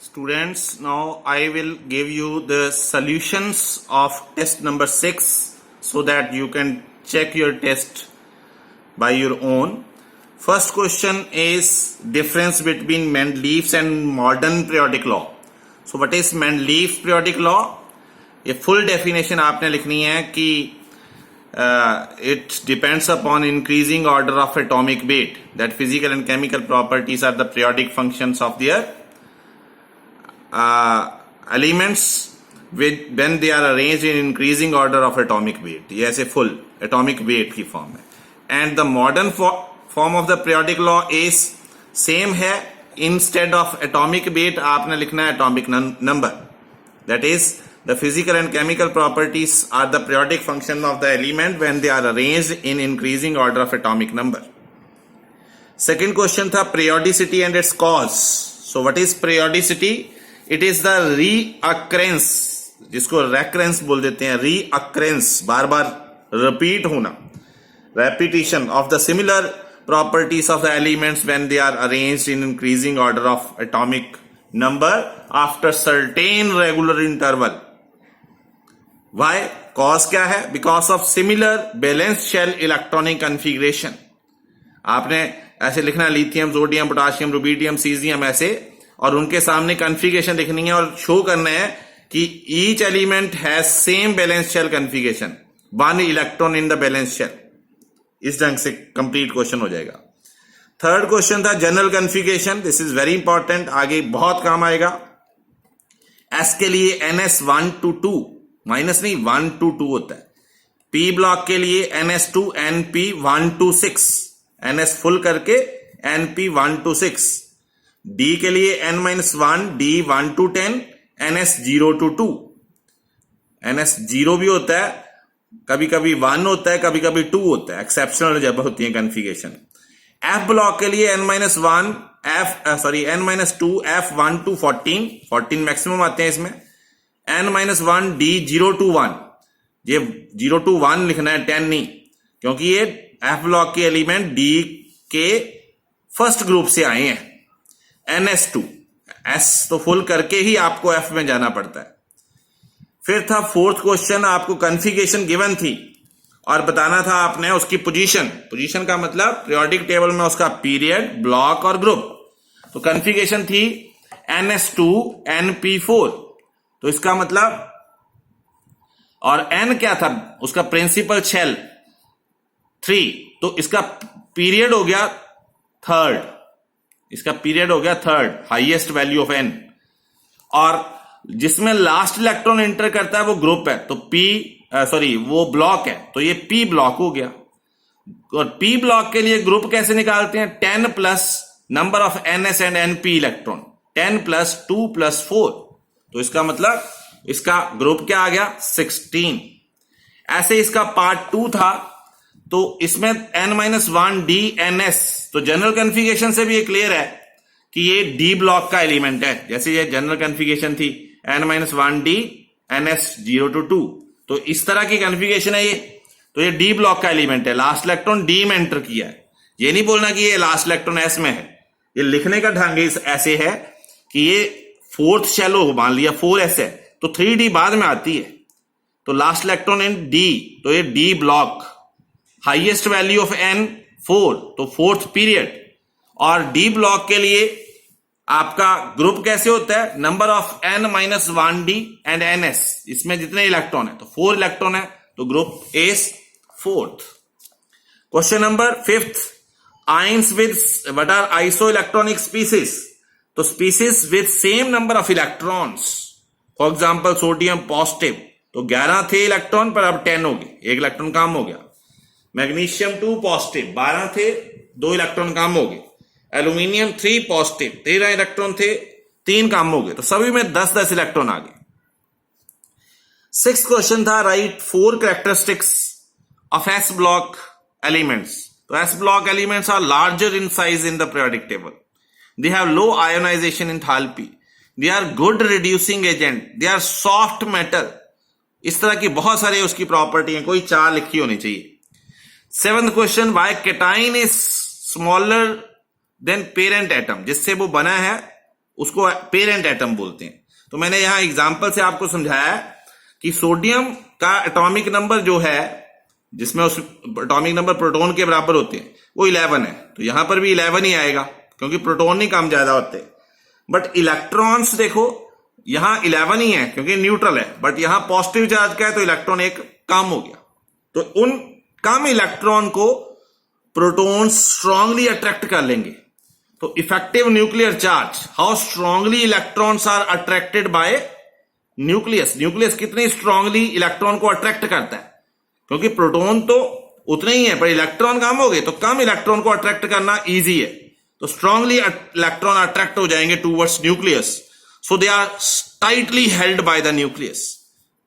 Students, now I will give you the solutions of test number 6 so that you can check your test by your own. First question is difference between Mendeleev's and modern periodic law. So what is Mendeleev's periodic law? ये full definition आपने लिखनी है कि it depends upon increasing order of atomic weight, that physical and chemical properties are the periodic functions of their elements when they are arranged in increasing order of atomic weight. ये ऐसे full atomic weight की form है. And the modern form of the periodic law is same है, instead of atomic weight आपने लिखना है atomic number. That is, the physical and chemical properties are the periodic function of the element when they are arranged in increasing order of atomic number. Second question था periodicity and its cause. So what is periodicity? It is the reoccurrence, जिसको recurrence बोल देते हैं, reoccurrence, बार बार repeat होना, repetition of the similar properties of the elements when they are arranged in increasing order of atomic number after certain regular interval. Why? Cause क्या है? Because of similar balanced shell electronic configuration. आपने ऐसे लिखना lithium, sodium, potassium, rubidium, caesium ऐसे, और उनके सामने configuration लिखनी है और शो करना है कि each element has same balance shell configuration, one electron in the balance shell. इस ढंग से कंप्लीट क्वेश्चन हो जाएगा. थर्ड क्वेश्चन था general configuration. This is very important, आगे बहुत काम आएगा. एस के लिए NS1 to 2 माइनस नहीं 1 to 2 होता है. पी ब्लॉक के लिए NS2 NP1 to 6, NS full करके NP1 to 6. डी के लिए N-1 D1 to 10 NS0 to 2. NS0 भी होता है, कभी कभी 1 होता है, कभी कभी 2 होता है, एक्सेप्शनल जब होती है कॉन्फ़िगरेशन. एफ ब्लॉक के लिए N-1 N-2 F1 to 14 maximum आते हैं इसमें. N-1 D0 to 1, ये 0 to 1 लिखना है, 10 नहीं, क्योंकि ये एफ ब्लॉक के एलिमेंट डी के फर्स्ट ग्रुप से आए हैं. NS2 S तो फुल करके ही आपको F में जाना पड़ता है. फिर था फोर्थ क्वेश्चन, आपको कॉन्फ़िगरेशन गिवन थी और बताना था आपने उसकी पोजीशन का मतलब पीरियोडिक टेबल में उसका पीरियड, ब्लॉक और ग्रुप. तो कॉन्फ़िगरेशन थी NS2 NP4, तो इसका मतलब, और N क्या था उसका, प्रिंसिपल शेल 3, तो इसका पीरियड हो गया थर्ड, इसका पीरियड हो गया third, highest value of N. और जिसमें लास्ट इलेक्ट्रॉन एंटर करता है वो ग्रुप है, तो वो ब्लॉक है, तो ये P ब्लॉक हो गया. और P ब्लॉक के लिए ग्रुप कैसे निकालते हैं? 10 plus number of NS and NP electron, 10 plus 2 plus 4, तो इसका मतलब इसका ग्रुप क्या आ गया? 16. ऐसे इसका पार्ट 2 था, तो इसमें N-1 D NS, तो जनरल कॉन्फ़िगरेशन से भी ये क्लियर है कि ये D ब्लॉक का एलिमेंट है. जैसे ये जनरल कॉन्फ़िगरेशन थी N-1 D NS 0 to 2, तो इस तरह की कॉन्फ़िगरेशन है ये, तो ये D ब्लॉक का एलिमेंट है. लास्ट इलेक्ट्रॉन D में एंटर किया है. ये नहीं बोलना कि ये लास्ट इलेक्ट्रॉन S में है, ये लिखने का ढंग ऐसे है कि ये फोर्थ शेल हो, मान लिया 4S है, तो 3D बाद में आती है, तो लास्ट इलेक्ट्रॉन इन D, तो ये D block, highest value of N 4, तो फोर्थ पीरियड. और डी ब्लॉक के लिए आपका ग्रुप कैसे होता है? Number of N-1 D and NS, इसमें जितने इलेक्ट्रॉन है, तो 4 इलेक्ट्रॉन है, तो group is fourth. Question number 5th, ions with what are iso electronic species. तो species with same number of electrons, for example sodium positive, तो 11 थे electron पर अब 10 हो गए, 1 इलेक्ट्रॉन कम हो गया. मैग्नीशियम 2 पॉजिटिव, 12 थे, 2 इलेक्ट्रॉन कम हो गए. एल्यूमिनियम 3 पॉजिटिव, 13 इलेक्ट्रॉन थे, 3 कम हो गए, तो सभी में 10-10 इलेक्ट्रॉन आ गए. 6th क्वेश्चन था write 4 characteristics of S block elements. तो S block elements are larger in size in the periodic table. They have low ionization enthalpy. They are good reducing agent. They are soft metal. इस तरह की बहुत सारी उसकी property है, कोई 4 लिखी होनी चाहिए. 7th question, why cation is smaller than parent atom, जिससे वो बना है उसको पेरेंट एटम बोलते हैं। तो मैंने यहां एग्जांपल से आपको समझाया कि सोडियम का एटॉमिक नंबर जो है, जिसमें उस एटॉमिक नंबर प्रोटॉन के बराबर होते हैं, वो 11 है। तो यहां पर भी 11 ही आएगा क्योंकि प्रोटॉन ही कम ज्यादा होते हैं। बट इलेक्ट्रॉन्स देखो यहां 11 ही है क्योंकि न्यूट्रल है, बट यहां पॉजिटिव चार्ज का है तो इलेक्ट्रॉन एक कम हो गया। तो उन कम इलेक्ट्रॉन को प्रोटॉन स्ट्रांगली अट्रैक्ट कर लेंगे। तो effective nuclear charge, how strongly electrons are attracted by nucleus. Nucleus कितनी स्ट्रांगली इलेक्ट्रॉन को अट्रैक्ट करता है, क्योंकि प्रोटॉन तो उतने ही है पर इलेक्ट्रॉन कम हो गए, तो कम इलेक्ट्रॉन को अट्रैक्ट करना इजी है। तो स्ट्रांगली इलेक्ट्रॉन अट्रैक्ट हो जाएंगे towards nucleus, so they are tightly held by the nucleus.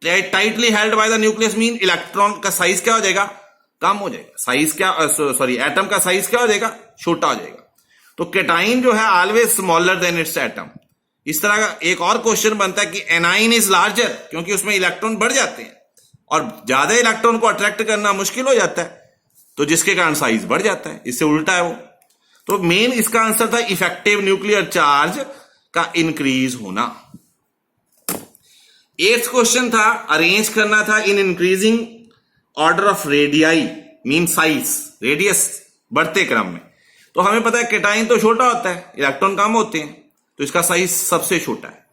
Tightly held by the nucleus mean electron का साइज क्या हो जाएगा, कम हो जाएगा। साइज क्या, सॉरी एटम का साइज क्या हो जाएगा, छोटा हो जाएगा। तो केटाइन जो है always smaller than it's atom. इस तरह का एक और क्वेश्चन बनता है कि एनाइन इज लार्जर, क्योंकि उसमें इलेक्ट्रॉन बढ़ जाते हैं और ज्यादा इलेक्ट्रॉन को अट्रैक्ट करना मुश्किल हो जाता है, तो जिसके कारण साइज बढ़ जाता है। इससे उल्टा है वो। तो मेन इसका आंसर था इफेक्टिव न्यूक्लियर चार्ज का इंक्रीज होना। 8th क्वेश्चन था अरेंज करना था in increasing order of radii mean size, radius बढ़ते क्रम में। तो हमें पता है केटाइन तो छोटा होता है, इलेक्ट्रॉन कम होते हैं, तो इसका साइज सबसे छोटा है।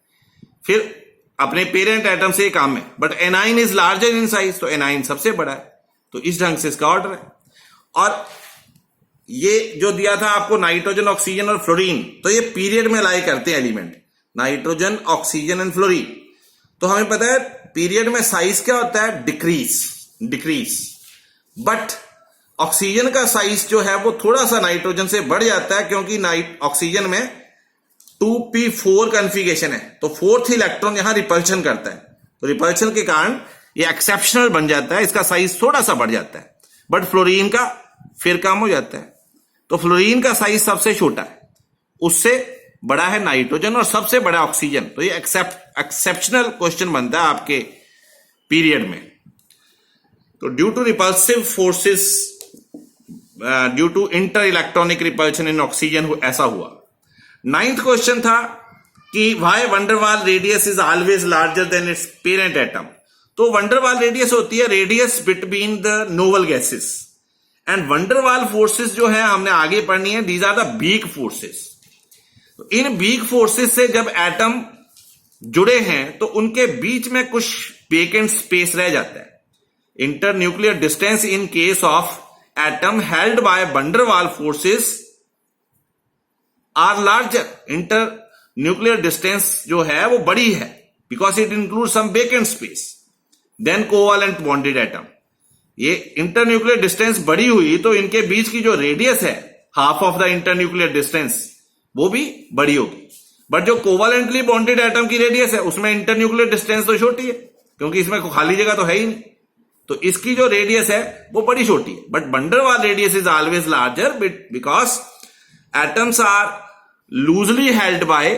फिर अपने पेरेंट एटम से कम है, but A9 is larger in size, तो एनाइन सबसे बड़ा है। तो इस ढंग से इसका ऑर्डर है। और ये जो दिया था आपको नाइट्रोजन, ऑक्सीजन और फ्लोरीन, तो ये पीरियड में लाई करते हैं element, nitrogen, oxygen and fluorine. तो हमें पता है पीरियड में साइज क्या होता है, डिक्रीज। बट ऑक्सीजन का साइज जो है वो थोड़ा सा नाइट्रोजन से बढ़ जाता है, क्योंकि ऑक्सीजन में 2p4 कॉन्फ़िगरेशन है, तो 4th इलेक्ट्रॉन यहां रिपल्शन करता है। तो रिपल्शन के कारण ये एक्सेप्शनल बन जाता है, इसका साइज थोड़ा सा बढ़ जाता है। बट फ्लोरीन का फिर कम हो जाता है। तो फ्लोरीन का साइज सबसे छोटा है, उससे बड़ा है नाइट्रोजन और सबसे बड़ा ऑक्सीजन। तो ये एक्सेप्शनल क्वेश्चन बनता है आपके पीरियड में। तो due to repulsive forces, due to inter electronic repulsion in oxygen, ऐसा हुआ। 9th क्वेश्चन था कि why van der Waal radius is always larger than its parent atom. तो वंडरवाल रेडियस होती है radius between the noble gases, and van der Waal forces जो है हमने आगे पढ़नी है, these are the weak forces. तो इन वीक फोर्सेस से जब एटम जुड़े हैं तो उनके बीच में कुछ वेकेंट स्पेस रह जाता है। Inter nuclear distance in case of atom held by van der Waal forces are larger. Inter nuclear distance जो है वो बड़ी है, because it include some vacant space than covalent bonded atom. ये इंटर न्यूक्लियर डिस्टेंस बड़ी हुई तो इनके बीच की जो रेडियस है, half of the inter nuclear distance, वो भी बड़ी होगी। बट जो कोवालेंटली बॉन्डेड एटम की रेडियस है उसमें इंटर न्यूक्लियर डिस्टेंस तो छोटी है, क्योंकि इसमें खाली जगह तो है ही नहीं, तो इसकी जो रेडियस है वो बड़ी छोटी है। But van der Waal radius is always larger because atoms are loosely held by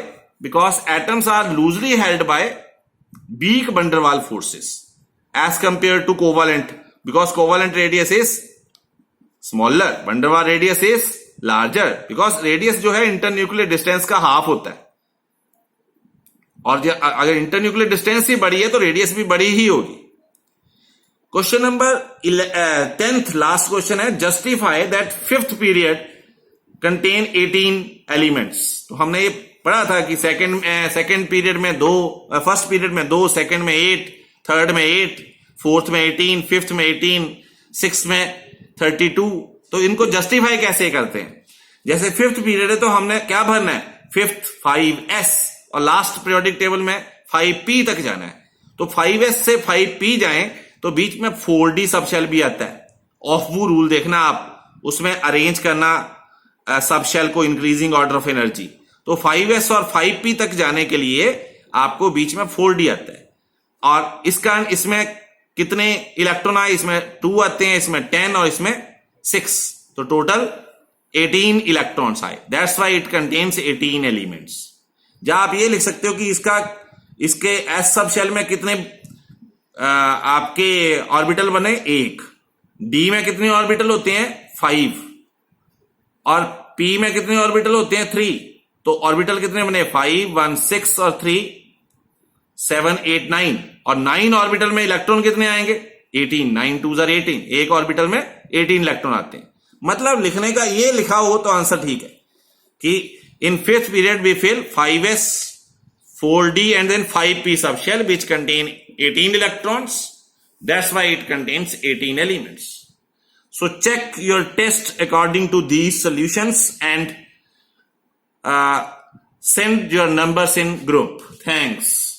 weak van der Waals forces as compared to covalent, because covalent radius is smaller, van der Waals radius is larger, because radius जो है internuclear distance का half होता है, और अगर internuclear distance ही बड़ी है तो रेडियस भी बड़ी ही होगी। Question number 10th last question है, justify that 5th period contain 18 elements. तो हमने ये पढ़ा था कि सेकंड पीरियड में 2, फर्स्ट पीरियड में 2, सेकंड में 8, थर्ड में 8, फोर्थ में 18, फिफ्थ में 18, सिक्स्थ में 32। तो इनको जस्टिफाई कैसे करते हैं? जैसे 5th पीरियड है तो हमने क्या भरना है, 5th 5s, और लास्ट पीरियोडिक टेबल में 5p तक जाना है। तो 5s से 5p जाएं तो बीच में 4d सब शेल भी आता है। ऑफ वू रूल देखना आप, उसमें अरेंज करना सब शेल को इंक्रीजिंग ऑर्डर ऑफ एनर्जी। तो 5s और 5p तक जाने के लिए आपको बीच में 4d आता है, और इस कारण इसमें कितने इलेक्ट्रॉन आए, इसमें 2 आते हैं, इसमें 10 और इसमें 6, तो टोटल 18 इलेक्ट्रॉन्स आए। That's why it contains 18 elements. जहां आप ये लिख सकते हो कि इसके एस सब शेल में कितने आपके ऑर्बिटल बने, 1, डी में कितने ऑर्बिटल होते हैं, 5, और पी में कितने ऑर्बिटल होते हैं, 3। तो ऑर्बिटल कितने बने? 5, 1, 6 और 3, 7, 8, 9, और 9 ऑर्बिटल में इलेक्ट्रॉन कितने आएंगे? 18, 9 2 18, एक ऑर्बिटल में 18 इलेक्ट्रॉन आते हैं। मतलब लिखने का ये लिखा हो तो आंसर ठीक है कि in fifth period we fill 5s 4d and then 5 piece of shell which contain 18 electrons. That's why it contains 18 elements. So check your test according to these solutions and send your numbers in group. Thanks.